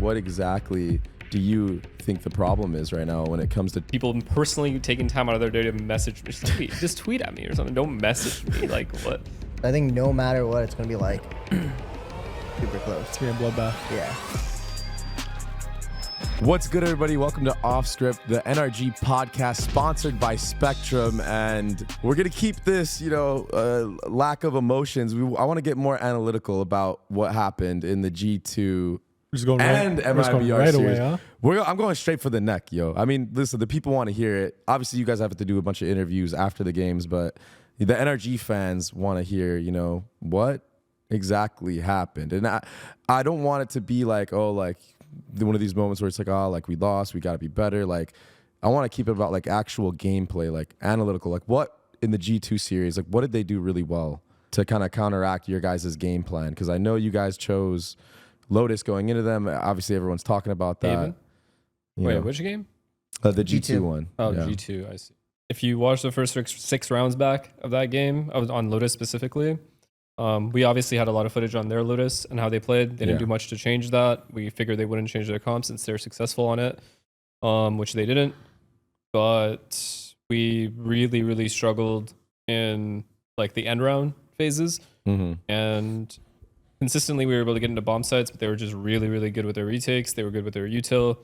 what exactly do you think the problem is right now when it comes to people personally taking time out of their day to message me? Just tweet at me or something. Don't message me. Like, what? I think no matter what, it's gonna be like super close. It's gonna be a bloodbath. Yeah. What's good, everybody? Welcome to Offscript, the NRG podcast sponsored by Spectrum. And we're going to keep this, lack of emotions. I want to get more analytical about what happened in the G2 and MIBR right series. away, huh? I'm going straight for the neck, yo. I mean, listen, the people want to hear it. Obviously, you guys have to do a bunch of interviews after the games, but the NRG fans want to hear, what exactly happened. And I don't want it to be like, one of these moments where it's like, we lost, we got to be better. Like, I want to keep it about like actual gameplay, like analytical, like what in the G2 series, like what did they do really well to kind of counteract your guys' game plan? Because I know you guys chose Lotus going into them. Obviously, everyone's talking about that. Haven? Wait, which game? The G2 one. Oh, yeah. G2, I see. If you watch the first six rounds back of that game, on Lotus specifically, we obviously had a lot of footage on their Lotus and how they played. They didn't do much to change that. We figured they wouldn't change their comp since they're successful on it, which they didn't. But we really, really struggled in like the end round phases. Mm-hmm. And consistently we were able to get into bomb sites, but they were just really, really good with their retakes. They were good with their util.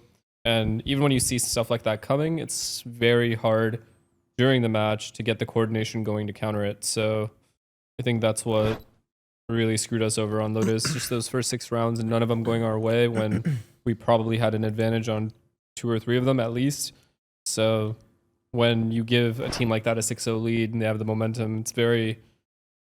And even when you see stuff like that coming, it's very hard during the match to get the coordination going to counter it. So I think that's what really screwed us over on Lotus, just those first 6 rounds and none of them going our way when we probably had an advantage on 2 or 3 of them at least. So when you give a team like that a 6-0 lead and they have the momentum,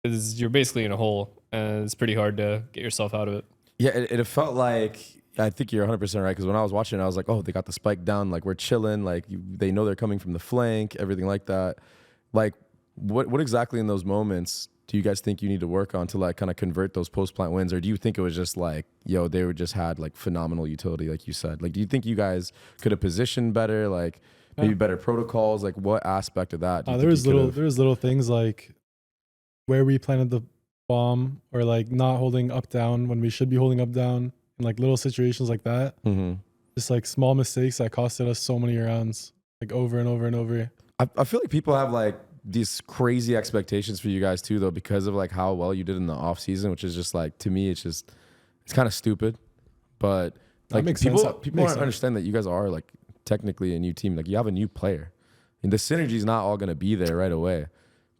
you're basically in a hole and it's pretty hard to get yourself out of it. Yeah, it felt like, I think you're 100% right, because when I was watching it, I was like, oh, they got the spike down, like we're chilling, like they know they're coming from the flank, everything like that. Like what exactly in those moments do you guys think you need to work on to like kind of convert those post-plant wins? Or do you think it was just like, they were just had like phenomenal utility, like you said? Like, do you think you guys could have positioned better, like maybe better protocols? Like what aspect of that? There was little things like where we planted the bomb or like not holding up down when we should be holding up down, and like little situations like that. Mm-hmm. Just like small mistakes that costed us so many rounds, like over and over and over. I feel like people have like these crazy expectations for you guys too, though, because of like how well you did in the off season, which is just like, to me, it's kind of stupid. But like people don't understand that you guys are like technically a new team. Like you have a new player, and the synergy is not all going to be there right away.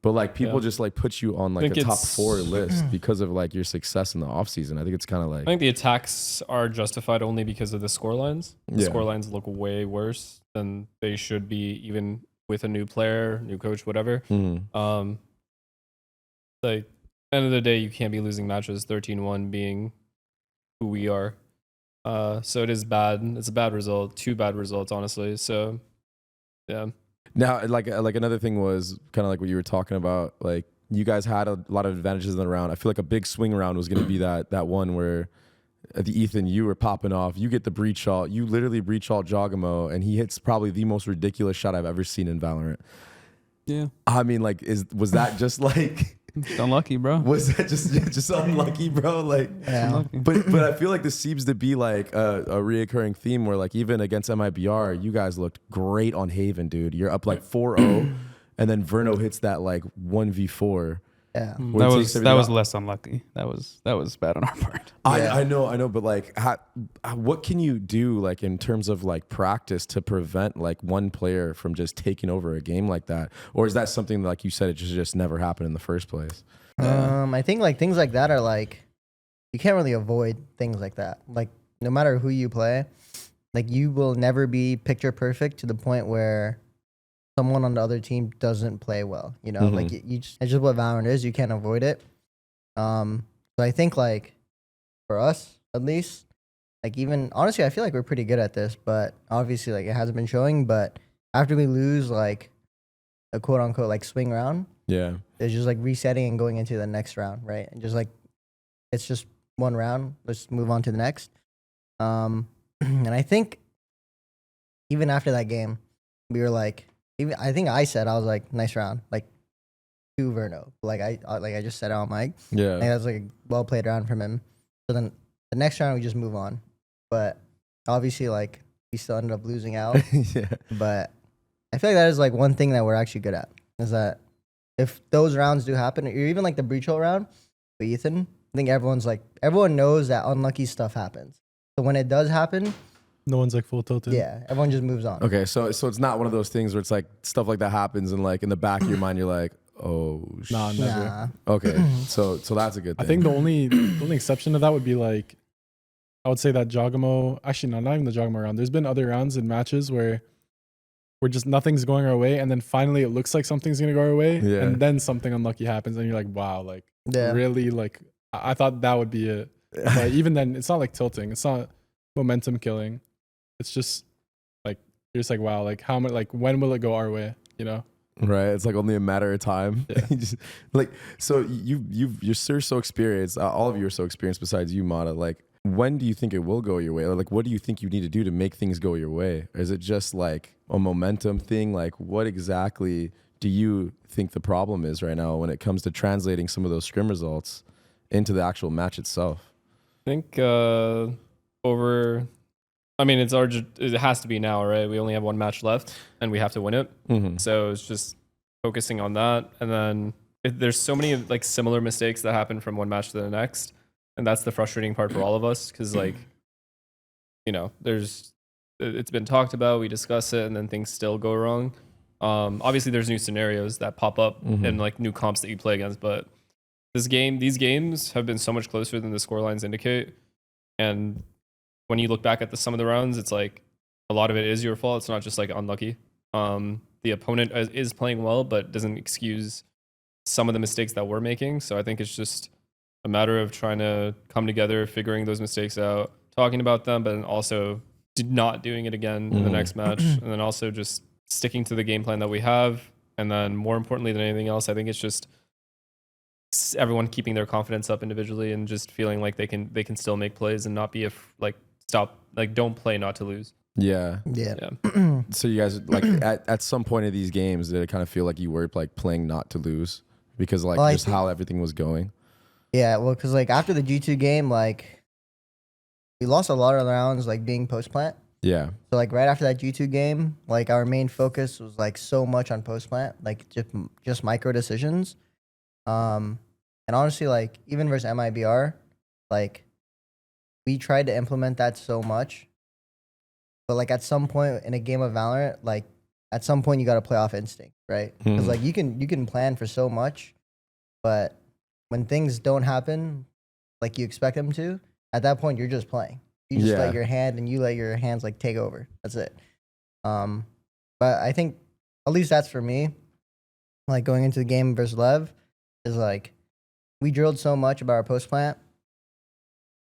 But like people just like put you on like a top 4 list because of like your success in the off season. I think it's kind of like, I think the attacks are justified only because of the score lines. The score lines look way worse than they should be, even with a new player, new coach, whatever. Mm-hmm. Like end of the day, you can't be losing matches 13-1 being who we are. So it is bad. It's a bad result. 2 bad results, honestly. So yeah. Now, like another thing was kind of like what you were talking about. Like you guys had a lot of advantages in the round. I feel like a big swing round was going to be that one where at the Ethan, you were popping off. You get the breach ult. You literally breach ult Jogamo, and he hits probably the most ridiculous shot I've ever seen in Valorant. Yeah. I mean, like, was that just like... It's unlucky, bro. Was that just unlucky, bro? Like, Yeah. But I feel like this seems to be like a reoccurring theme where like even against MIBR, you guys looked great on Haven, dude. You're up like 4-0, and then Verno hits that like 1v4. Yeah. That was less unlucky. That was bad on our part. I know, but like, what can you do like in terms of like practice to prevent like one player from just taking over a game like that? Or is that something like you said, it just never happened in the first place? I think like things like that are like, you can't really avoid things like that. Like no matter who you play, like you will never be picture perfect to the point where someone on the other team doesn't play well, mm-hmm. Like it's just what Valorant is. You can't avoid it. So I think like for us at least, like even honestly, I feel like we're pretty good at this, but obviously like it hasn't been showing. But after we lose like a quote unquote like swing round, it's just like resetting and going into the next round, right? And just like it's just one round. Let's move on to the next. And I think even after that game, we were like. I think I was like, nice round, like to Verno. Like I just said it on mic. Yeah. And that was like a well played round from him. So then the next round we just move on. But obviously, like we still ended up losing out. Yeah. But I feel like that is like one thing that we're actually good at is that if those rounds do happen, or even like the breach hole round with Ethan, I think everyone knows that unlucky stuff happens. So when it does happen, No one's like full tilted. yeah, everyone just moves on. Okay, so it's not one of those things where it's like stuff like that happens and like in the back of your mind you're like, oh Nah, shit. never. Nah. Okay, so that's a good thing. I think the only exception to that would be like, I would say that Jogamo, actually no, not even the Jogamo round. There's been other rounds in matches where just nothing's going our way, and then finally it looks like something's gonna go our way, Yeah. and then something unlucky happens, and you're like, wow, like Yeah. really, like I thought that would be it. But even then, it's not like tilting. It's not momentum killing. It's just like you're just like, wow, like how much, like when will it go our way? You know? Right, it's like only a matter of time. Yeah. Just, like, so you're so experienced. All of you are so experienced. Besides you, Mata. Like, when do you think it will go your way? Or like, what do you think you need to do to make things go your way? Or is it just like a momentum thing? Like, what exactly do you think the problem is right now when it comes to translating some of those scrim results into the actual match itself? I think I mean, it has to be now, right? We only have one match left, and we have to win it. Mm-hmm. So it's just focusing on that, and then there's so many like similar mistakes that happen from one match to the next, and that's the frustrating part for all of us because like, you know, it's been talked about, we discuss it, and then things still go wrong. Obviously, there's new scenarios that pop up and like new comps that you play against, but these games have been so much closer than the score lines indicate, and when you look back at some of the rounds, it's like a lot of it is your fault. It's not just like unlucky. The opponent is playing well, but doesn't excuse some of the mistakes that we're making. So I think it's just a matter of trying to come together, figuring those mistakes out, talking about them, but then also not doing it again in the next match. And then also just sticking to the game plan that we have. And then more importantly than anything else, I think it's just everyone keeping their confidence up individually and just feeling like they can still make plays and not be don't play not to lose. Yeah. So you guys like at some point of these games, did it kind of feel like you were like playing not to lose because like Well, just how everything was going? Yeah, well, because like after the G2 game, like we lost a lot of rounds like being post plant. Yeah. So like right after that G2 game, like our main focus was like so much on post plant, like just micro decisions. And honestly, like even versus MIBR, like we tried to implement that so much. But like at some point in a game of Valorant, like at some point you got to play off instinct, right? Because like you can plan for so much, but when things don't happen like you expect them to, at that point you're just playing. You just let your hands like take over. That's it. But I think at least that's for me. Like going into the game versus Lev is like we drilled so much about our post plant.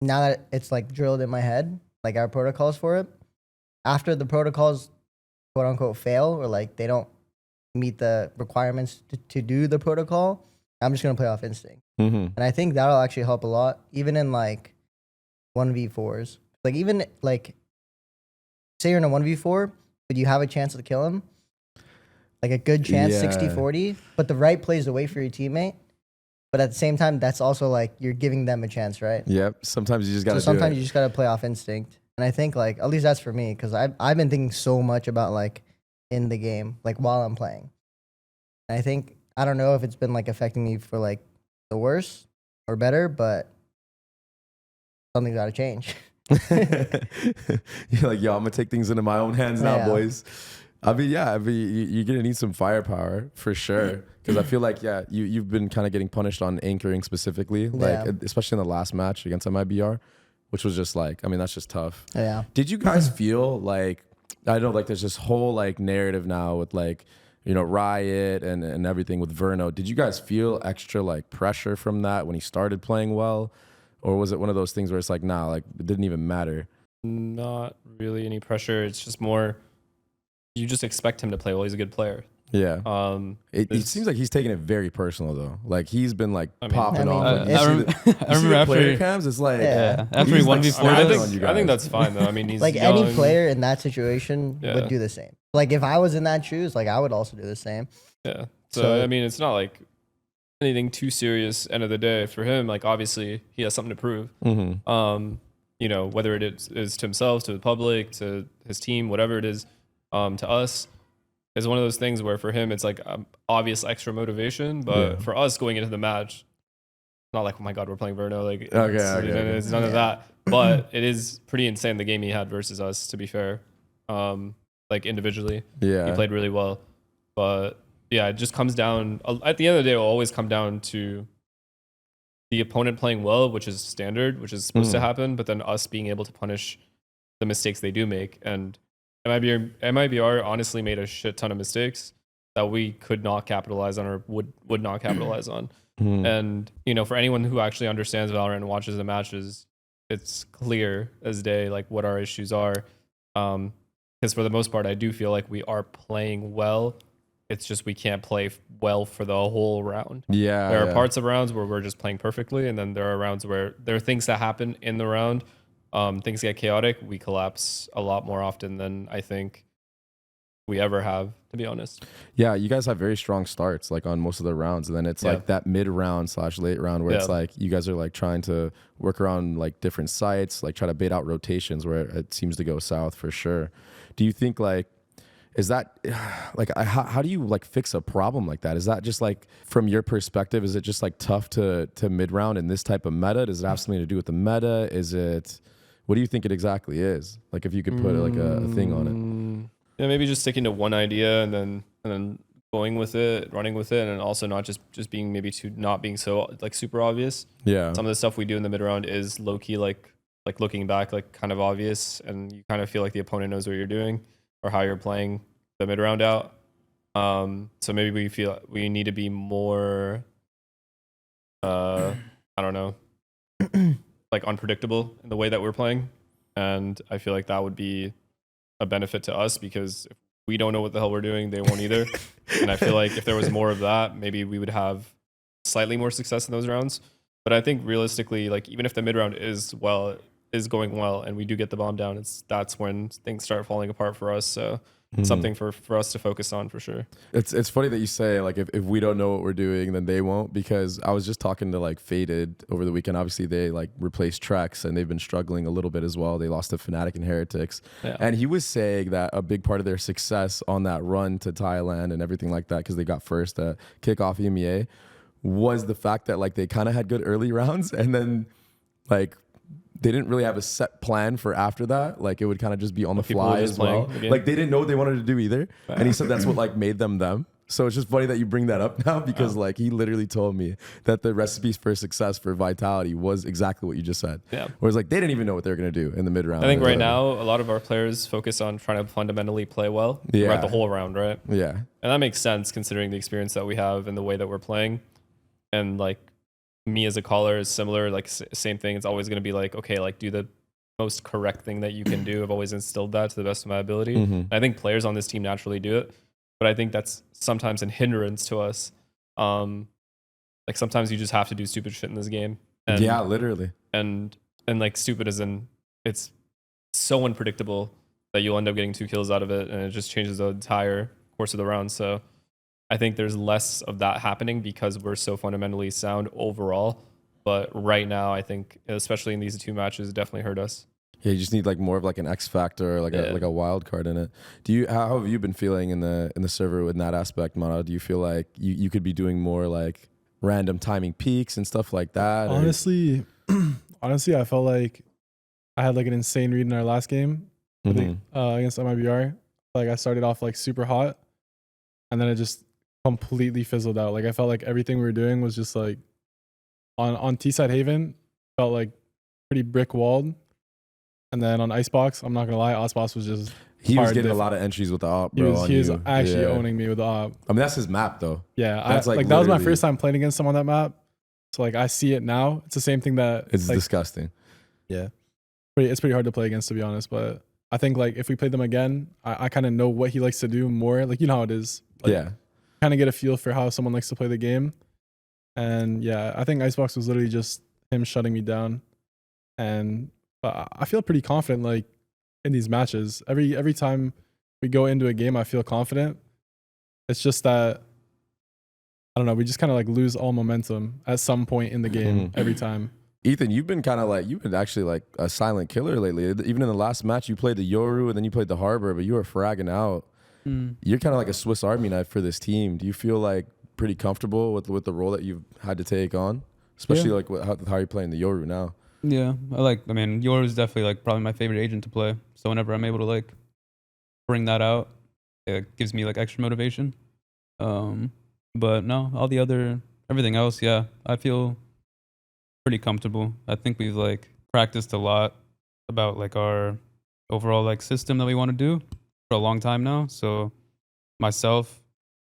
Now that it's like drilled in my head, like our protocols for it. After the protocols, quote unquote, fail or like they don't meet the requirements to do the protocol, I'm just gonna play off instinct. And I think that'll actually help a lot, even in like 1v4s. Like even like say you're in a 1v4, but you have a chance to kill him, like a good chance, 60-40, but the right plays away for your teammate. But at the same time, that's also like you're giving them a chance, right? Yep. Sometimes you just gotta. Sometimes you just gotta play off instinct, and I think like at least that's for me because I've been thinking so much about like in the game, like while I'm playing. And I think I don't know if it's been like affecting me for like the worse or better, but something's got to change. You're like, yo, I'm gonna take things into my own hands now, boys. I mean, you're gonna need some firepower for sure. Because I feel like, you've been kind of getting punished on anchoring specifically, like especially in the last match against MIBR, which was just like, I mean, that's just tough. Yeah. Did you guys feel like, I know like there's this whole like narrative now with like, you know, Riot and everything with Verno. Did you guys feel extra like pressure from that when he started playing well? Or was it one of those things where it's like, nah, like it didn't even matter? Not really any pressure. It's just more, you just expect him to play well. He's a good player. Yeah. It seems like he's taking it very personal though. Like he's been like popping off. I remember after player cams, it's like after he 1v4, I think that's fine though. I mean, he's like young. any player in that situation would do the same. Like if I was in that shoes, like I would also do the same. Yeah. So I mean, it's not like anything too serious. End of the day for him, like obviously he has something to prove. you know, whether it is to himself, to the public, to his team, whatever it is, to us, is one of those things where for him it's like obvious extra motivation, but for us going into the match, not like, oh my god, we're playing Verno, like it's none of that. But it is pretty insane the game he had versus us, to be fair. Like individually, he played really well, but yeah, it just comes down at the end of the day. It will always come down to the opponent playing well, which is standard, which is supposed to happen, but then us being able to punish the mistakes they do make. And MIBR honestly made a shit ton of mistakes that we could not capitalize on or would not capitalize on. And, you know, for anyone who actually understands Valorant and watches the matches, it's clear as day, like what our issues are. Because for the most part, I do feel like we are playing well. It's just we can't play well for the whole round. There are parts of rounds where we're just playing perfectly, and then there are rounds where there are things that happen in the round. Things get chaotic. We collapse a lot more often than I think we ever have, to be honest. Yeah, you guys have very strong starts, like on most of the rounds, and then it's like that mid round / late round where it's like you guys are like trying to work around like different sites, like try to bait out rotations where it seems to go south for sure. Do you think like, is that like how do you like fix a problem like that? Is that just like from your perspective, is it just like tough to mid round in this type of meta? Does it have something to do with the meta? Is it, what do you think it exactly is? Like if you could put like a thing on it. Yeah, maybe just sticking to one idea and then going with it, running with it, and also not just being maybe not being so like super obvious. Yeah. Some of the stuff we do in the mid round is low key like looking back like kind of obvious, and you kind of feel like the opponent knows what you're doing or how you're playing the mid round out. So maybe we feel we need to be more I don't know, like unpredictable in the way that we're playing. And I feel like that would be a benefit to us, because if we don't know what the hell we're doing, they won't either. And I feel like if there was more of that, maybe we would have slightly more success in those rounds. But I think realistically, like even if the mid round is going well and we do get the bomb down, that's when things start falling apart for us. So something for us to focus on for sure. It's funny that you say like if we don't know what we're doing, then they won't, because I was just talking to like Faded over the weekend. Obviously they like replaced Trex and they've been struggling a little bit as well. They lost to Fnatic and Heretics. And he was saying that a big part of their success on that run to Thailand and everything like that, because they got first at kickoff EMEA, was the fact that like they kind of had good early rounds, and then like they didn't really have a set plan for after that. Like it would kind of just be on the fly as well. Like they didn't know what they wanted to do either. And he said that's what like made them. So it's just funny that you bring that up now, because like he literally told me that the recipes for success for Vitality was exactly what you just said. Yeah. Whereas like they didn't even know what they were going to do in the mid round. I think right now a lot of our players focus on trying to fundamentally play well throughout the whole round, right? Yeah. And that makes sense considering the experience that we have and the way that we're playing. And like me as a caller is similar, like same thing. It's always going to be like, okay, like do the most correct thing that you can do. I've always instilled that to the best of my ability. I think players on this team naturally do it, but I think that's sometimes a hindrance to us. Like sometimes you just have to do stupid shit in this game. And, yeah, literally. And like stupid as in it's so unpredictable that you'll end up getting 2 kills out of it, and it just changes the entire course of the round. So I think there's less of that happening because we're so fundamentally sound overall. But right now, I think, especially in these 2 matches, it definitely hurt us. Yeah, you just need like more of like an X factor, or like a wild card in it. How have you been feeling in the server in that aspect, Mara? Do you feel like you could be doing more like random timing peaks and stuff like that? Honestly, I felt like I had like an insane read in our last game against MIBR. Like I started off like super hot, and then it just completely fizzled out. Like I felt like everything we were doing was just like on T-side Haven felt like pretty brick walled, and then on Icebox, I'm not gonna lie, Osboss was just he was getting a lot of entries with the op, bro. He was actually owning me with the op. I mean that's his map though. Yeah, that's like that was my first time playing against him on that map, so like I see it now. It's the same thing that it's like, disgusting. Yeah, it's pretty hard to play against, to be honest. But I think like if we played them again, I kind of know what he likes to do more. Like you know how it is. Like, yeah. Kind of get a feel for how someone likes to play the game. And yeah, I think Icebox was literally just him shutting me down. And I feel pretty confident like in these matches. Every time we go into a game, I feel confident. It's just that I don't know, we just kind of like lose all momentum at some point in the game every time. Ethan, you've been actually like a silent killer lately. Even in the last match, you played the Yoru and then you played the Harbor, but you were fragging out. You're kind of like a Swiss Army knife for this team. Do you feel like pretty comfortable with the role that you've had to take on, especially like how you're playing the Yoru now? Yeah, I mean, Yoru is definitely like probably my favorite agent to play. So whenever I'm able to like bring that out, it gives me like extra motivation. But no, everything else, yeah, I feel pretty comfortable. I think we've like practiced a lot about like our overall like system that we want to do for a long time now. So myself,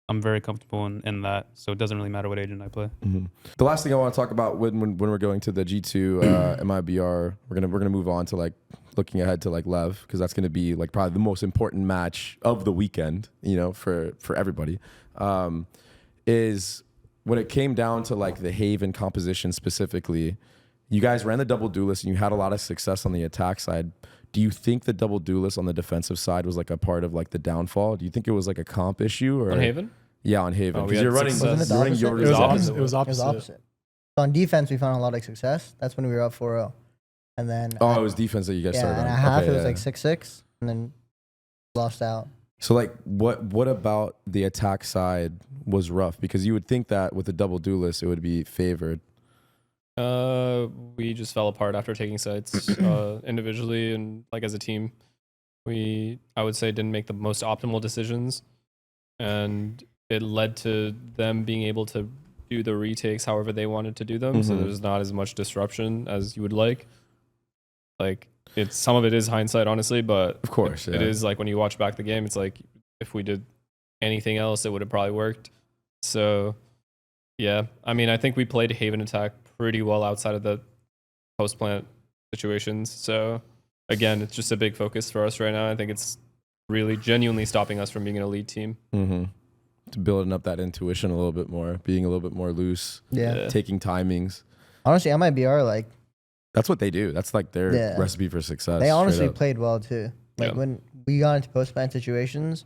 I'm very comfortable in that. So it doesn't really matter what agent I play. Mm-hmm. The last thing I want to talk about when we're going to the G2 MIBR, we're gonna move on to like looking ahead to like Lev, because that's gonna be like probably the most important match of the weekend, you know, for everybody. Is when it came down to like the Haven composition specifically, you guys ran the double duelist and you had a lot of success on the attack side. Do you think the double duelist on the defensive side was like a part of like the downfall? Do you think it was like a comp issue or On Haven? Yeah, on Haven. Oh, we Because had you're running, success. Wasn't it the you're running opposite? your It was It was It opposite. was opposite. So on defense, we found a lot of success. That's when we were up 4-0. And then Oh, it was defense that you guys yeah, started and on. at half Okay, it was yeah. like 6-6, and then lost out. So like what about the attack side was rough? Because you would think that with the double duelist it would be favored. We just fell apart after taking sites individually and like as a team. I would say, didn't make the most optimal decisions, and it led to them being able to do the retakes however they wanted to do them. So Mhm. there's not as much disruption as you would like. Like some of it is hindsight, honestly, but Of course, it is like when you watch back the game, it's like if we did anything else, it would have probably worked. So yeah, I mean, I think we played Haven attack pretty well outside of the post plant situations. So again, it's just a big focus for us right now. I think it's really genuinely stopping us from being an elite team. Mm-hmm. To building up that intuition a little bit more, being a little bit more loose, Yeah. taking timings. Honestly, MIBR, like, That's what they do. That's like their Yeah. recipe for success. they honestly straight up. played well too. Like Yeah. when we got into post plant situations,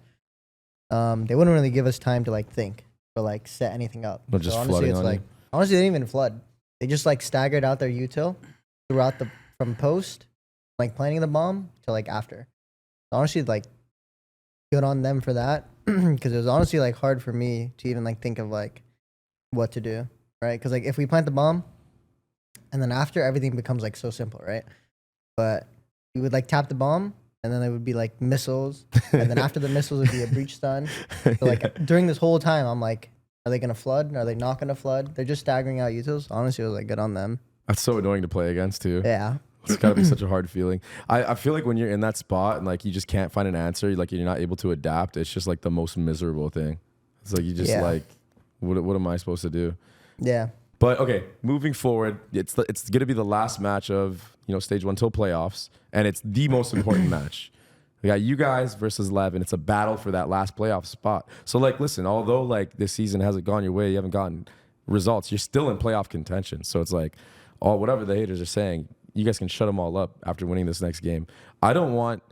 they wouldn't really give us time to like think or like set anything up. They're just honestly, flooding it's on like you. honestly they didn't even flood. They just like staggered out their util throughout from post, like planting the bomb to like after. Honestly, like good on them for that, because it was honestly like hard for me to even like think of like what to do, right? Because like if we plant the bomb, and then after everything becomes like so simple, right? But we would like tap the bomb, and then there would be like missiles, and then after the missiles would be a breach stun. So like during this whole time, I'm like, are they gonna flood? Are they not gonna flood? They're just staggering out utils. Honestly, it was like good on them. That's so annoying to play against too. Yeah. It's gotta be such a hard feeling. I feel like when you're in that spot and like you just can't find an answer, like you're not able to adapt, it's just like the most miserable thing. It's like you just Yeah. like, what am I supposed to do? Yeah. But okay, moving forward, it's gonna be the last match of stage 1 till playoffs, and it's the most important match. We got you guys versus Lev, and it's a battle for that last playoff spot. So like, listen, although like this season hasn't gone your way, you haven't gotten results, you're still in playoff contention. So it's like, whatever the haters are saying, you guys can shut them all up after winning this next game. I don't want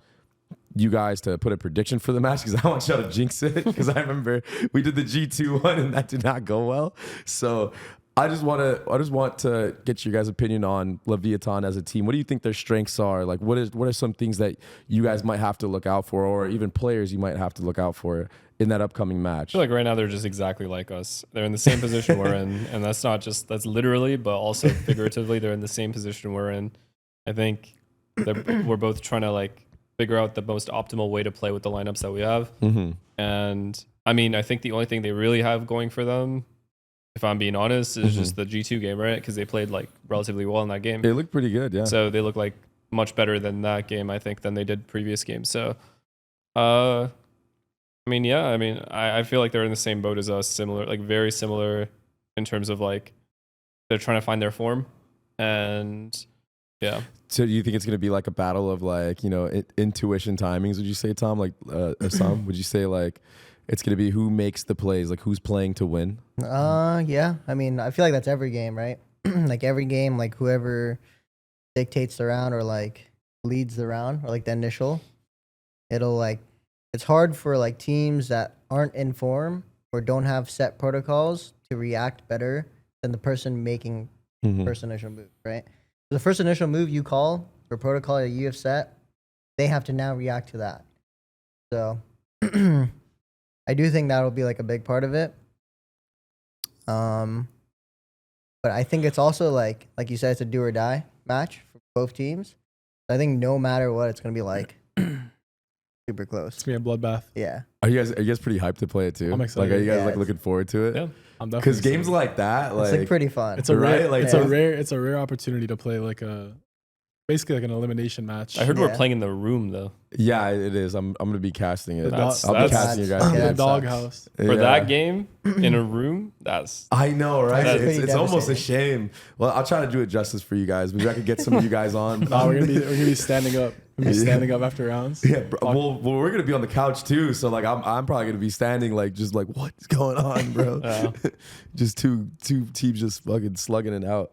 you guys to put a prediction for the match because I want y'all to jinx it, because I remember we did the G2 one and that did not go well. So I just want to get your guys' opinion on Leviathan as a team. What do you think their strengths are? Like, what are some things that you guys might have to look out for, or even players you might have to look out for in that upcoming match? I feel like right now they're just exactly like us. They're in the same position we're in, and that's literally, but also figuratively, they're in the same position we're in. I think we're both trying to like figure out the most optimal way to play with the lineups that we have. Mm-hmm. And I mean, I think the only thing they really have going for them, if I'm being honest, is just the G2 game, right? Because they played like relatively well in that game. They look pretty good, yeah. So they look like much better than that game, I think, than they did previous games. So, I mean, yeah, I feel like they're in the same boat as us, similar, like very similar in terms of like they're trying to find their form. And yeah. So do you think it's going to be like a battle of like, intuition timings, would you say, Tom? Like, Sam, would you say like it's going to be who makes the plays, like who's playing to win? Yeah. I mean, I feel like that's every game, right? Like every game, like whoever dictates the round or like leads the round or like the initial, it'll like, it's hard for like teams that aren't in form or don't have set protocols to react better than the person making Mhm. first initial move, right? The first initial move you call or protocol that you have set, they have to now react to that. So I do think that'll be like a big part of it. But I think it's also like you said, it's a do or die match for both teams. I think no matter what, it's gonna be like super close. It's gonna be a bloodbath. Yeah. Are you guys pretty hyped to play it too? I'm excited. Like, are you guys Yeah, like looking forward to it? Yeah. I'm definitely Because games excited. like that, It's like pretty fun. It's a right? rare, Like, it's a rare opportunity to play like basically like an elimination match. I heard we're Yeah. playing in the room though. yeah, it is. I'm gonna be casting it. That's- I'll be that's- casting you guys. Yeah, in the that sucks. doghouse. For Yeah. that game in a room, that's I know, right? That's It's, pretty it's almost a devastating. shame. Well, I'll try to do it justice for you guys. Maybe I could get some of you guys on. No, we're gonna be standing up. We're gonna be standing up after rounds. Yeah, bro, well, we're gonna be on the couch too. So like, I'm probably gonna be standing like just like what's going on, bro? Yeah. Just two teams just fucking slugging it out.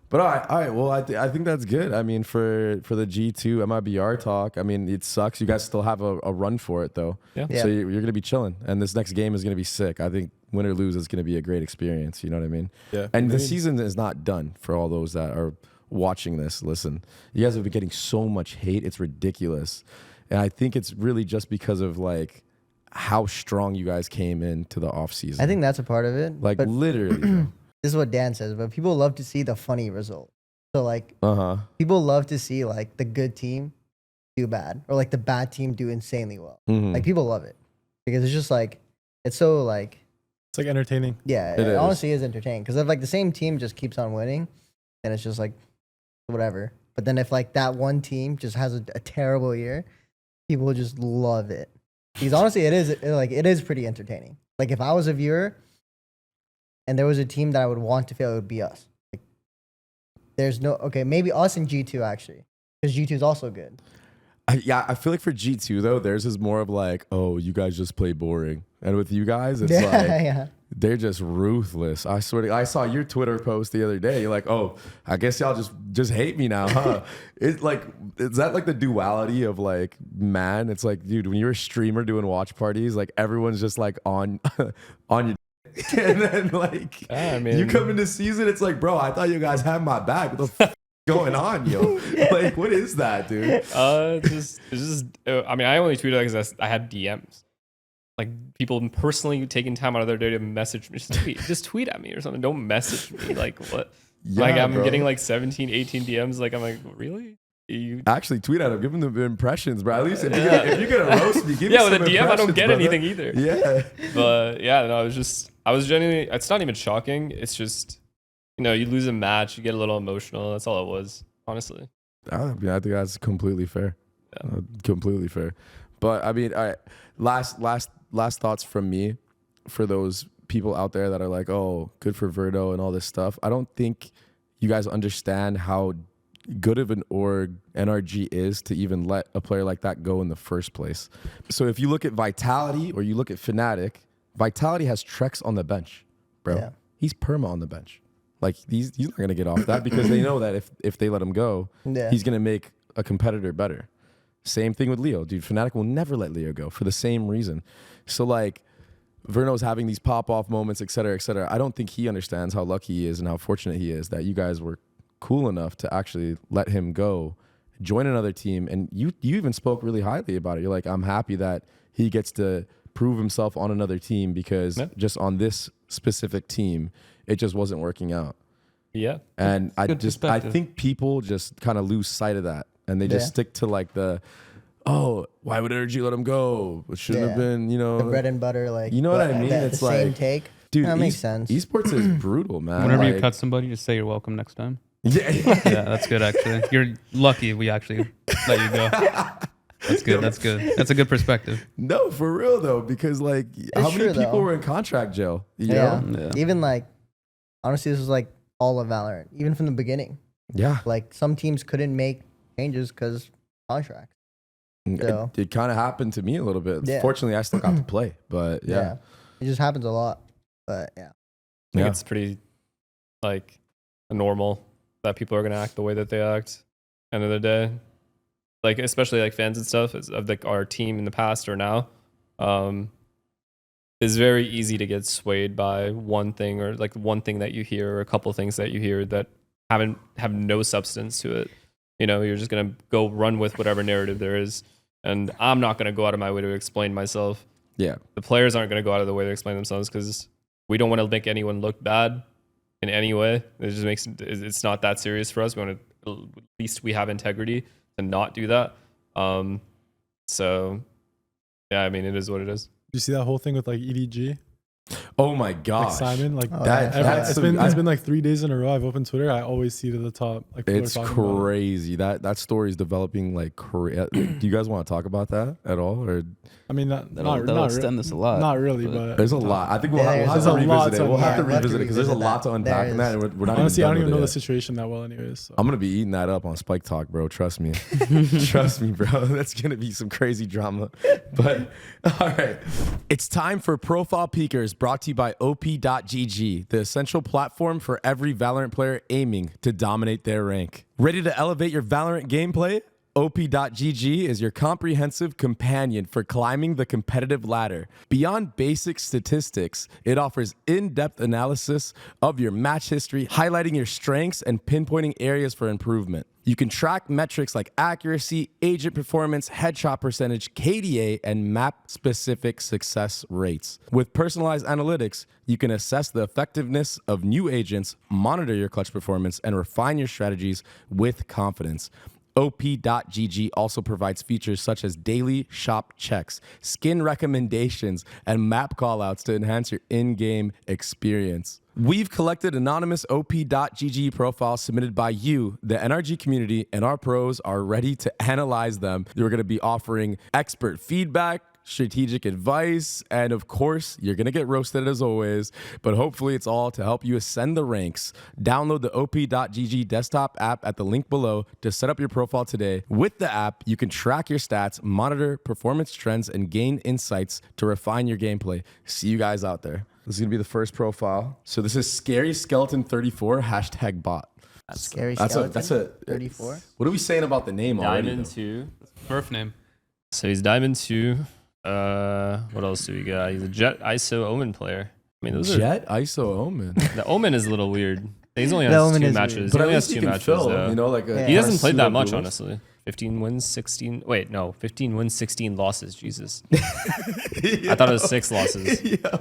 But all right. Well, I think that's good. I mean, for the G2 MIBR talk, I mean, it sucks. You guys still have a run for it though. Yeah. Yeah. So you're gonna be chilling, and this next game is gonna be sick. I think win or lose is gonna be a great experience. You know what I mean? Yeah. And the Maybe- season is not done for all those that are watching this. Listen, you guys have been getting so much hate. It's ridiculous. And I think it's really just because of like how strong you guys came into the off season. I think that's a part of it. like but literally. bro. this is what Dan says, but people love to see the funny result. So like Uh-huh. people love to see like the good team do bad or like the bad team do insanely well. Mhm. Like people love it because it's just like it's so like It's like entertaining. yeah, It it is. honestly is entertaining because if like the same team just keeps on winning, then it's just like whatever. But then if like that one team just has a terrible year, people just love it. Because honestly, it is pretty entertaining. Like if I was a viewer and there was a team that I would want to fail, it would be us. Like, there's no maybe us and G2 actually, because G2 is also good. I feel like for G2 though, theirs is more of like, oh, you guys just play boring. And with you guys, it's Yeah, like yeah. they're just ruthless. I swear to, I saw your Twitter post the other day. You're like, oh, I guess y'all just hate me now, huh? It's like, is that like the duality of like, man? It's like, dude, when you're a streamer doing watch parties, like everyone's just like on your and then like Yeah, I mean- you come into season, it's like, bro, I thought you guys had my back. What the going on, yo? Like, what is that, dude? it's just. I mean, I only tweeted because I had DMs, like people personally taking time out of their day to message me. Just tweet at me or something. Don't message me. Like what? Yeah, like I'm bro. getting like 17, 18 DMs. Like I'm like, really? You? Actually, tweet at him. Give him the impressions, bro. At least if, Yeah. if you're gonna roast me, give Yeah, me with some a DM, I don't impressions, get brother. anything either. Yeah. But yeah, no, I was genuinely. It's not even shocking. It's just, you lose a match, you get a little emotional. That's all it was, honestly. I think that's completely fair. Yeah. Completely fair. But I mean, all right. Last thoughts from me for those people out there that are like, oh, good for Verno and all this stuff. I don't think you guys understand how good of an org NRG is to even let a player like that go in the first place. So if you look at Vitality or you look at Fnatic, Vitality has Trex on the bench, bro. Yeah. He's perma on the bench. Like he's not gonna get off that because they know that if they let him go, Yeah. he's gonna make a competitor better. Same thing with Leo, dude. Fnatic will never let Leo go for the same reason. So like, Verno's having these pop-off moments, et cetera, et cetera. I don't think he understands how lucky he is and how fortunate he is that you guys were cool enough to actually let him go, join another team. And you even spoke really highly about it. You're like, I'm happy that he gets to prove himself on another team because just on this specific team, it just wasn't working out. Yeah. And I good perspective. think people just kind of lose sight of that. And they just Yeah. stick to like oh, why would NRG let him go? It shouldn't have Yeah. been, The bread and butter, like You know what I mean? The It's same like, take. dude, that makes sense. Esports is brutal, man. Whenever you Like- cut somebody, just say you're welcome next time. yeah, Yeah, that's good actually. You're lucky we actually let you go. That's good. That's good. That's a good perspective. no, for real though, because like, how many true, people though. were in contract jail? You Yeah. know? Yeah. Even like, honestly, this was like all of Valorant, even from the beginning. Yeah, Like some teams couldn't make changes because contract. So- it kind of happened to me a little bit. Yeah. Fortunately, I still got to play, but yeah, It just happens a lot. But yeah. I think Yeah. it's pretty like normal that people are gonna act the way that they act. End of the day, like especially like fans and stuff of like our team in the past or now, it's very easy to get swayed by one thing or like one thing that you hear or a couple things that you hear that have no substance to it. You know, you're just gonna go run with whatever narrative there is, and I'm not gonna go out of my way to explain myself. Yeah. The players aren't gonna go out of their way to explain themselves because we don't want to make anyone look bad in any way. It just makes it's not that serious for us. We want to, at least we have integrity to not do that. So yeah, I mean, it is what it is. You see that whole thing with like EDG? Oh my Like gosh. Simon, like That's it's been like 3 days in a row. I've opened Twitter. I always see it at the top. Like people It's are talking about it. crazy. That story is developing like crazy. Do you guys want to talk about that at all? Or I mean, That'll extend this a lot. Not really, but there's a lot. I think we'll Yeah, have there's to a lot revisit to it. We'll have to unpack. revisit it because there's a lot to unpack in that, and we're not honestly, I even don't done even know the with it yet. situation that well, anyways. So. I'm gonna be eating that up on Spike Talk, bro. Trust me. Trust me, bro. That's gonna be some crazy drama. But all right. It's time for Profile Peekers, brought to you by OP.GG, the essential platform for every Valorant player aiming to dominate their rank. Ready to elevate your Valorant gameplay? OP.GG is your comprehensive companion for climbing the competitive ladder. Beyond basic statistics, it offers in-depth analysis of your match history, highlighting your strengths and pinpointing areas for improvement. You can track metrics like accuracy, agent performance, headshot percentage, KDA, and map-specific success rates. With personalized analytics, you can assess the effectiveness of new agents, monitor your clutch performance, and refine your strategies with confidence. OP.GG also provides features such as daily shop checks, skin recommendations, and map callouts to enhance your in-game experience. We've collected anonymous OP.GG profiles submitted by you, the NRG community, and our pros are ready to analyze them. We're going to be offering expert feedback, strategic advice, and of course, you're going to get roasted as always, but hopefully it's all to help you ascend the ranks. Download the OP.GG desktop app at the link below to set up your profile today. With the app, you can track your stats, monitor performance trends, and gain insights to refine your gameplay. See you guys out there. This is going to be the first profile. So this is Scary Skeleton 34 #bot. Scary That's skeleton. a 34. What are we saying about the name already? Diamond though? 2. Smurf name. So he's Diamond 2. What else do we got? He's a Jet ISO Omen player. I mean, those Jet ISO Omen. the Omen is a little weird. He's only The has Omen 2 is matches. weird. He But at only has least he 2 can matches, fill, though. you know, like a Yeah. He hasn't played that Suda much, Lewis. honestly. 15 wins, 16. Wait, no. 15 wins, 16 losses. Jesus. Yeah. I thought it was 6 losses. Yeah.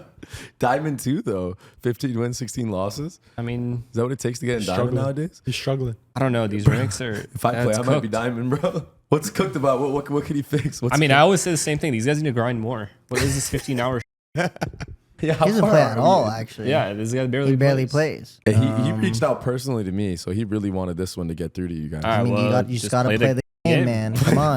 Diamond 2, though. 15 wins, 16 losses. I mean, Is that what it takes to get in Diamond Struggling. nowadays? He's struggling. I don't know. These ranks are. If I play, it's I might be cooked. Diamond, bro. What's cooked about? What can he fix? What's I mean, cooked? I always say the same thing. These guys need to grind more. What is this 15 hours? Yeah, how He doesn't far play are at we? all, actually. Yeah, this guy barely He barely plays. Yeah, he reached out personally to me, so he really wanted this one to get through to you guys. All right, I mean, well, you just just got to play play the the game, game. man. Come on.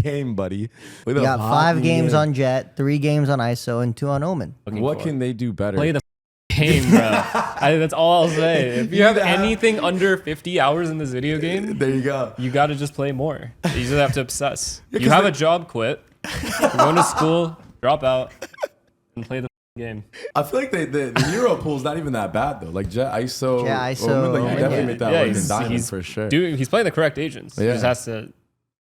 Game, buddy. You got 5 games on Jet, 3 games on ISO, and 2 on Omen. What can they do better? play the game, bro? That's all I'll say. If you have anything under 50 hours in this video game, There you go. you got to just play more. You just have to obsess. Yeah, You 'cause have they- a job, quit. You're going to school, drop out, and play the game. I feel like the hero pool's not even that bad though. Like Jet ISO, Jet ISO, Omen, like you Omen, definitely yeah. make that Yeah, work in he's- Diamond he's for sure. He's playing the correct agents. He Yeah. just has to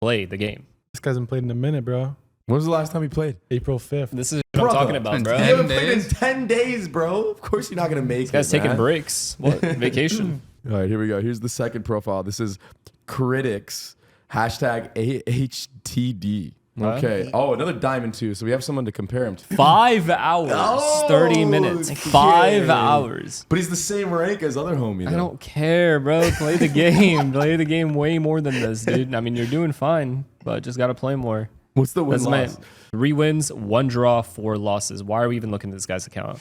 play the game. This guy hasn't played in a minute, bro. When was the last time he played? April 5th. This is what Brother. I'm talking about, bro. You 10 haven't played in days? 10 days, bro. Of course you're not gonna make This guy's it. taking man. breaks. What? Vacation. All right, here we go. Here's the second profile. This is critics #AHTD. What? Okay. Oh, another Diamond 2. So we have someone to compare him to. 5 hours, 30 minutes, 5 okay. hours. But he's the same rank as other homie. I though. don't care, bro. Play the game. Play the game way more than this, dude. I mean, you're doing fine, but just got to play more. What's the win That's my loss? 3 wins, 1 draw, 4 losses. Why are we even looking at this guy's account?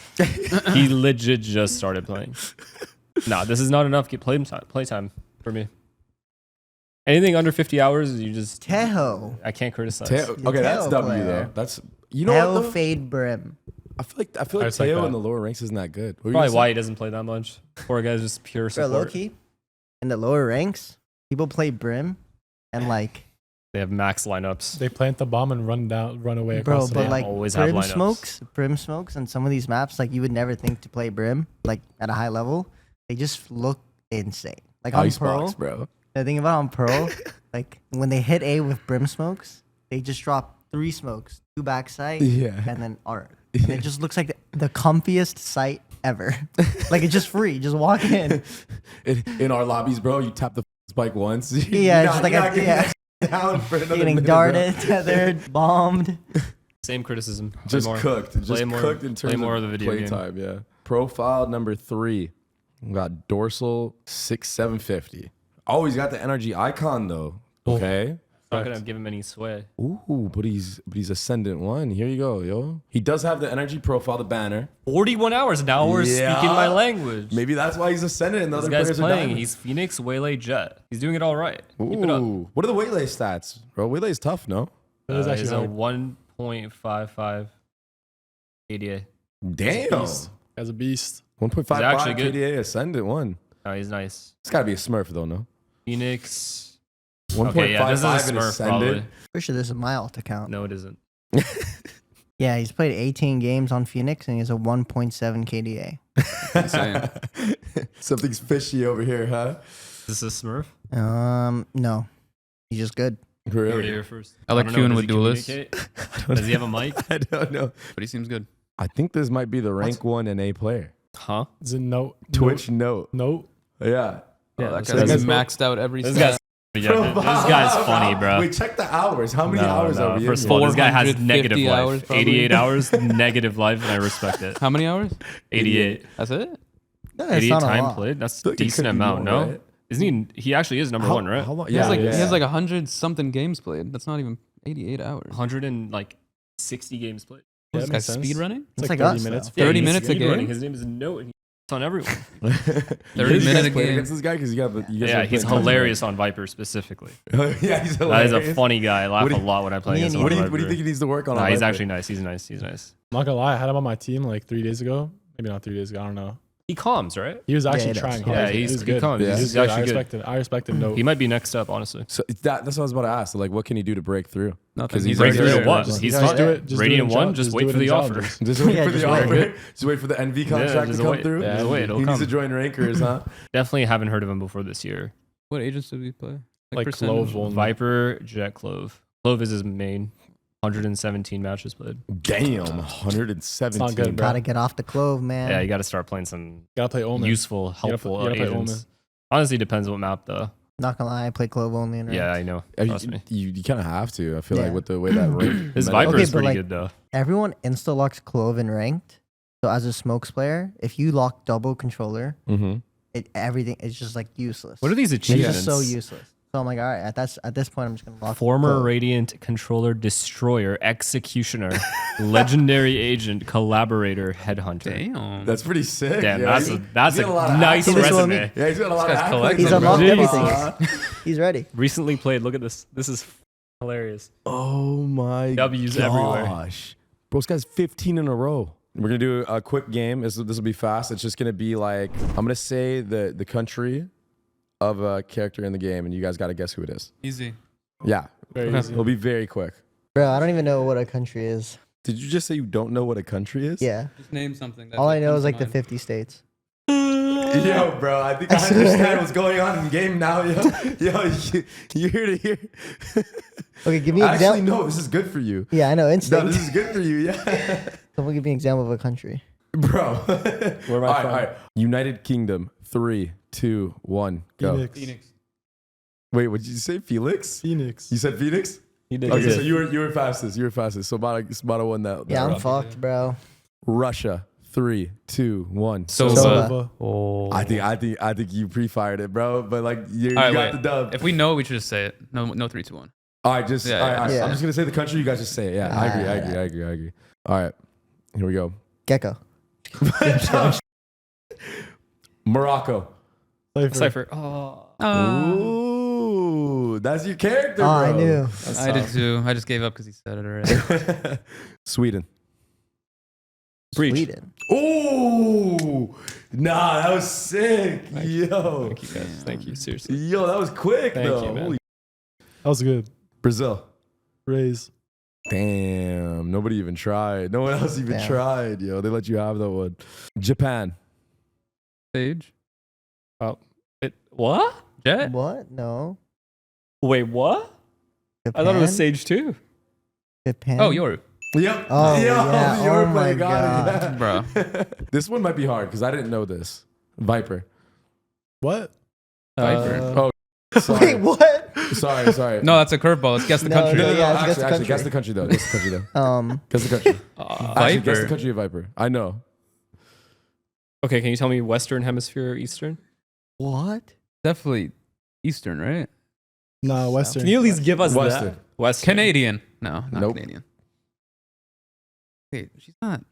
He legit just started playing. Nah, this is not enough playtime for me. Anything under 50 hours, you just Teho. I can't criticize. Okay, that's Teo W player. though. That's you know Teho what though? Fade Brim. I feel like I Teo respect that. in the lower ranks isn't that good. What were you Probably gonna why say? he doesn't play that much. Poor guy's just pure Bro, support. low key, in the lower ranks, people play Brim and like, They have max lineups. They plant the bomb and run away bro, across the but map. like always have Brim lineups. smokes, and some of these maps, like you would never think to play Brim, like at a high level, they just look insane. Like on Pearl, Icebox, bro. the thing about on Pearl, like when they hit A with Brim smokes, they just drop 3 smokes, 2 backside, Yeah. and then art. And it just looks like the comfiest sight ever. Like it's just free. Just walk in. In our lobbies, bro, you tap the spike once. Yeah, You're just like you're not getting yeah. down for another Getting minute, darted, bro. tethered, bombed. Same criticism. Play Just more. cooked. Just Play more- cooked in play terms more of of the video play game. time. Yeah. Profile number 3. We got dorsal 6750. Oh, he's got the NRG icon though. Okay. Not gonna give him any sway. Ooh, but he's ascendant 1. Here you go, yo. He does have the energy profile, the banner. 41 hours. Now we're Yeah. speaking my language. Maybe that's why he's ascendant and the This other guy's players are playing. dying. He's Phoenix, Waylay, Jet. He's doing it all right. Keep it up. Ooh. What are the Waylay stats? Bro, Waylay's tough, no? That is He's actually a hard. 1.55 ADA. Damn. Beast. As a beast. 1.55 actually good. KDA ascendant 1. No, he's nice. It's got to be a smurf though, no? Phoenix. 1.55 Okay, yeah, this is a and Smurf ascendant. probably. Pretty sure this is my alt account. No, it isn't. Yeah, he's played 18 games on Phoenix and he has a 1.7 KDA. Insane. Something's fishy over here, huh? Is this a Smurf? No, he's just good. You heard it Really? here first. I like don't know, queuing does with he duelists. communicate? Does he have a mic? I don't know. But he seems good. I think this might be the rank 1 NA player. Huh? Is it no? Twitch note. No. Yeah. Yeah, Oh, that this guy's guy's- maxed out every This stat. guy's yeah, this guy's funny, bro. Wait, check the hours. How many hours are we First in? of all, this guy has 450 negative hours, life. probably. 88 hours, negative life, and I respect it. How many hours? 88. That's it? No, it's 88 not a time lot. played? That's Feel a like it could decent be amount, more, no? right? Isn't he actually is number How- one, right? How long? He has like yeah. he has like 100 something games played. That's not even 88 hours. 160 games played. Yeah, This that guy's makes sense. speed running? It's It's like like 30 us, minutes. though. 30 he's minutes a speedrunning. game? His name is Note. And it's on everyone. 30 you minutes guys a play game. against this guy because you guys Yeah, are he's playing hilarious on Viper specifically. Tournament. Yeah, he's That is hilarious. a funny guy. I laugh What do a you- lot when I play Me against and him. What on do you Viper. think he needs to work on? Nah, on he's Viper? actually nice. He's nice. He's nice. I'm not gonna lie, I had him on my team like 3 days ago. Maybe not 3 days ago. I don't know. He calms, right? He was he actually does. trying Yeah, hard. he's- he was he good. comes. Yeah. He was He's good. actually good. I respected No. He might be next up, honestly. So that's what I was about to ask. So, like, what can he do to break through? Nothing. he's He's right right there. there. Radiant 1. Just- He's just not do it. Just do it Radiant in 1. job- Just just wait do for it in the job, offer. just- Just wait Yeah, for the just wait. offer. Just wait for the NV contract just to come wait. through. Yeah, wait, it'll he needs to come. join Rankers, huh? Definitely haven't heard of him before this year. What agents did we play? Like percentage? Clove only. Viper, Jet, Clove. Clove is his main. 117 matches played. Damn, 117. It's not good, bro. Gotta get off the clove, man. Yeah, you got to start playing some Gotta play Omen. useful, helpful you gotta play agents. Omen. Honestly, depends what map though. Not gonna lie, I play clove only. In Yeah, ranked. I know. You, Trust me. you kind of have to. I feel Yeah. like with the way that rank. His meta- Viper Okay, is but pretty like- good though. Everyone insta locks clove in ranked. So as a smokes player, if you lock double controller, Mhm. everything is just like useless. What are these It's achievements? just so useless. So I'm like, all right, at this point, I'm just gonna lock Former clove. Radiant Controller Destroyer, Executioner, Legendary Agent, Collaborator, Headhunter. Damn. That's pretty sick. Damn, yeah. that's He's a got lot of nice See, this is what I resume. mean. Yeah, he's got a lot This of guy's accolades. collecting. He's bro. unlocked Jesus. everything. He's ready. Recently played. Look at this. This is hilarious. Oh my W's gosh. everywhere. Bro, this guy's 15 in a row. We're gonna do a quick game. This will be fast. It's just gonna be like I'm gonna say the country of a character in the game, and you guys gotta guess who it is. Easy. Yeah, Very Okay. easy. it'll be very quick. Bro, I don't even know what a country is. Did you just say you don't know what a country is? Yeah. Just name something. All I know is like the 50 states. Yo, bro, I think I understand what's going on in game now. Yo, you hear to hear. Okay, give me an Actually, example. no, this is good for you. Yeah, I know. No, Instinct. this is good for you. Yeah, Someone give me an example of a country. bro. Where am I from? All right. United Kingdom. 3, 2, 1, go. Phoenix. Wait, what did you say? Felix? Phoenix. You said Phoenix? He did. Okay, so you were fastest. You were fastest. So Bada won that. Yeah, I'm round. fucked, bro. Russia. 3, 2, 1. Sova. Sova. Oh. I think you pre-fired it, bro. But like you All right, got wait. the dub. If we know, we should just say it. No, 3, 2, 1. All right, just Yeah, all right, yeah. I'm just gonna say the country. You guys just say it. Yeah, I agree. All right, here we go. Gecko. Morocco. Cypher. Oh. Ooh, that's your character, Oh, I bro. knew. I did too. I just gave up because he said it already. Sweden. Breach. Sweden. Ooh, nah, that was sick. Yo, Thank you guys. Thank you. Seriously. yo, that was quick Thank though. you, man. Holy That was good. Brazil. Raise. Damn, nobody even tried. No one else even Damn. tried. Yo, they let you have that one. Japan. Sage. What? Jet. What? No. Wait, what? Japan? I thought it was Sage too. Japan. Oh, Yoru. Yep. Oh, Yo, yeah. your Oh, play my got it. Bro. Yeah. This one might be hard because I didn't know this. Viper. What? Viper. Sorry. Wait, what? Sorry. No, that's a curveball. Let's guess the No, country. no, yeah, Actually, guess the guess the country though. Guess the country though. Guess the country. Actually, guess the Viper. country of Viper. I know. Okay, can you tell me Western Hemisphere or Eastern? What? Definitely Eastern, right? Nah, Western. Can you at least give us Western. that? Western. Canadian. No, not Nope. Canadian. Wait, she's not.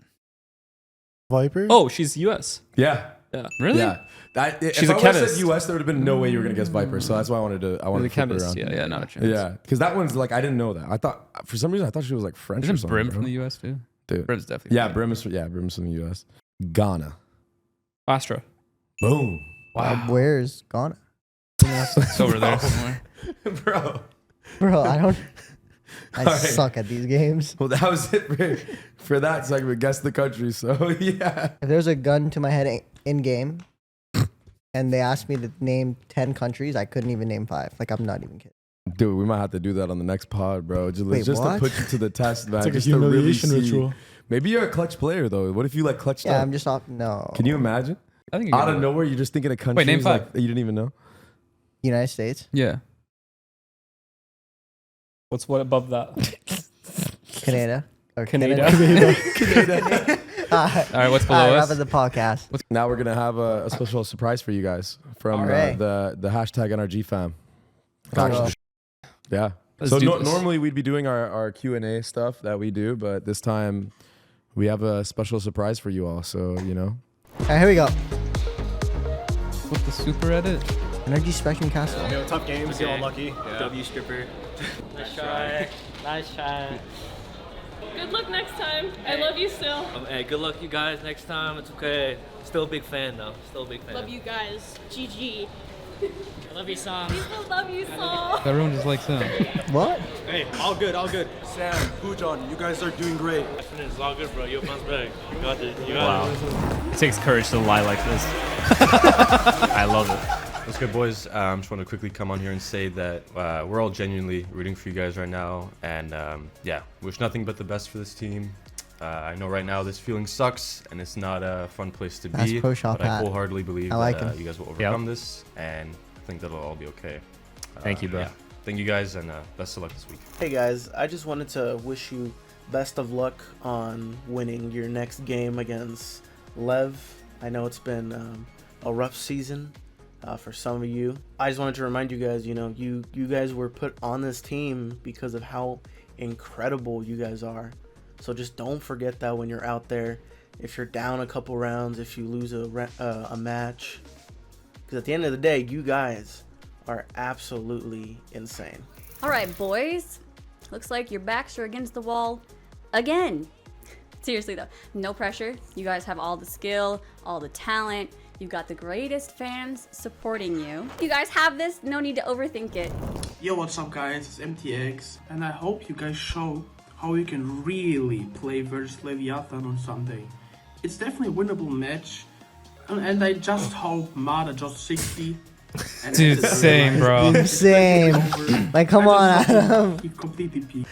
Viper? Oh, she's US. Yeah. Really? Yeah. She's if a I would've chemist. said US, there would have been no way you were gonna guess Viper. So that's why I wanted to. I wanted She's to a flip it chemist. around. Yeah. Yeah, not a chance. Yeah, because that one's like I didn't know that. I thought for some reason I thought she was like French or Isn't something. Brim bro. from the US too? Dude. Brim's definitely. Yeah, from Brim's from the US. Ghana. Astra. Boom. Where's Ghana? It's over there somewhere. Bro. Bro, I don't. I All right. suck at these games. Well, that was it for that segment. Guess the country. So yeah. If there's a gun to my head in game, and they asked me to name 10 countries, I couldn't even name 5. Like, I'm not even kidding. Dude, we might have to do that on the next pod, bro. Just, Wait, just to what? put you to the test, man. It's like a just to really humiliation see. ritual. Maybe you're a clutch player though. What if you like clutched Yeah, up? I'm just not. No. Can you imagine? I think you Out can of do it. nowhere, you're just thinking of countries name 5. like that you didn't even know. United States? Yeah. What's what above that? Canada? Or Canada. Canada. All right, what's below Wrap us? up the podcast. Now we're gonna have a special surprise for you guys from All right. the hashtag NRG fam. Cool. Yeah. Let's so do this. normally we'd be doing our Q&A stuff that we do, but this time we have a special surprise for you all. So you know. All right, here we go. What's the super edit? Energy Spectrum Castle. Yo, tough games, you're unlucky. W stripper. Nice try. Nice try. Good luck next time. I love you still. Hey, good luck you guys next time. It's okay. Still a big fan though. Still a big fan. Love you guys. GG. I love you, Sam. People love you so. Everyone just likes him. What? Hey, all good, all good. Sam, Pujon, you guys are doing great. It's all good, bro. You'll bounce back. You got this. You got it. It takes courage to lie like this. I love it. What's good, boys? I just want to quickly come on here and say that we're all genuinely rooting for you guys right now. And yeah, wish nothing but the best for this team. I know right now this feeling sucks and it's not a fun place to That's be. pro shop But I hat. wholeheartedly believe I like that him. you guys will overcome this. And I think that'll all be okay. Thank you, bro. Yeah. Thank you guys and best of luck this week. Hey guys, I just wanted to wish you best of luck on winning your next game against Lev. I know it's been a rough season for some of you. I just wanted to remind you guys, you know, you guys were put on this team because of how incredible you guys are. So just don't forget that when you're out there. If you're down a couple rounds, if you lose a match, because at the end of the day, you guys are absolutely insane. All right, boys. Looks like your backs are against the wall again. Seriously though, no pressure. You guys have all the skill, all the talent. You've got the greatest fans supporting you. You guys have this, no need to overthink it. Yo, what's up guys, it's MTX, and I hope you guys show how you can really play versus Leviathan on Sunday. It's definitely a winnable match, and I just hope Mada just 60. And Dude, that's it. same, bro. Same. Like, come on, Adam. He completely peaked.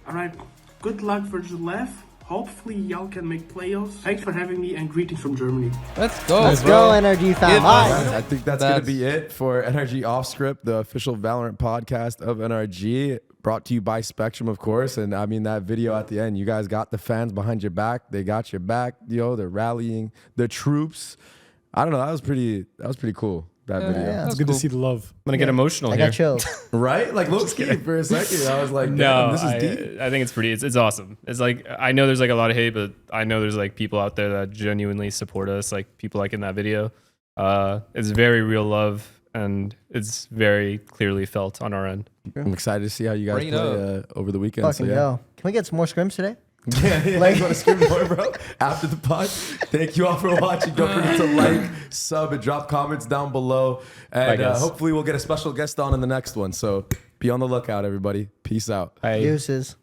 Alright, good luck versus Lev. Hopefully y'all can make playoffs. Thanks for having me and greetings from Germany. Let's go, Let's bro. go, NRG fam. Yeah, Bye. I think that's gonna be it for NRG Offscript, the official Valorant podcast of NRG, brought to you by Spectrum, of course. And I mean that video at the end, you guys got the fans behind your back. They got your back. Yo, they're rallying the troops. I don't know. That was pretty cool. That video. Yeah. It's good to see the love. I'm gonna get emotional I here. got chills. Right? Like low key for a second. I was like, No, damn, this is deep. I think it's pretty. It's awesome. It's like I know there's like a lot of hate, but I know there's like people out there that genuinely support us. Like people like in that video. It's very real love, and it's very clearly felt on our end. I'm excited to see how you guys Bring it play over the weekend. Fucking go. Can we get some more scrims today? Yeah, Like- you want to scream more, bro? After the pod. Thank you all for watching. Don't forget to like, sub, and drop comments down below. And guys. hopefully we'll get a special guest on in the next one. So be on the lookout, everybody. Peace out. I Deuces.